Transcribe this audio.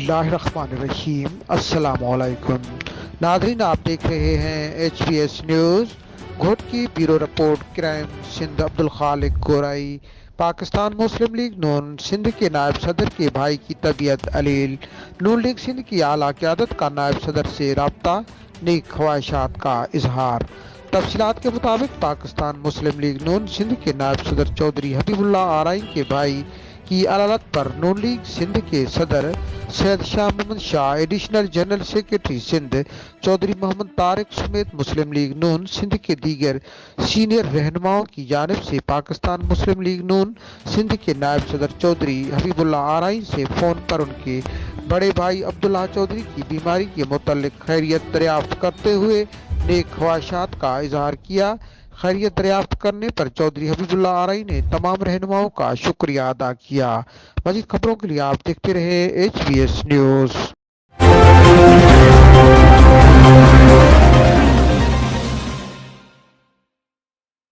اللہ الرحمن الرحیم۔ السلام علیکم ناظرین، آپ دیکھ رہے ہیں ایچ پی ایس نیوز۔ گھوٹ کی bureau report crime Sindh Abdul Khaliq Gorai. Pakistan Muslim League Noon Sindh کے نائب صدر کے بھائی کی طبیعت علیل، نون لیگ سندھ کی اعلیٰ قیادت کا نائب صدر سے رابطہ، نیک خواہشات کا اظہار۔ تفصیلات کے مطابق پاکستان مسلم لیگ نون سندھ کے نائب صدر چودھری حبیب اللہ آرائیں کے بھائی کی علالت پر نون لیگ سندھ کے صدر Syed Shah Muhammad Shah, additional general secretary Sindh Chaudhry Muhammad Tariq سمیت مسلم لیگ نون سندھ کے دیگر سینئر رہنماؤں کی جانب سے پاکستان مسلم لیگ نون سندھ کے نائب صدر چودھری حبیب اللہ آرائیں سے فون پر ان کے بڑے بھائی عبداللہ چودھری کی بیماری کے متعلق خیریت دریافت کرتے ہوئے نیک خواہشات کا اظہار کیا۔ خیریت دریافت کرنے پر چودھری حبیب اللہ آرائیں نے تمام رہنماؤں کا شکریہ ادا کیا۔ مزید خبروں کے لیے آپ دیکھتے رہے ایچ پی ایس نیوز۔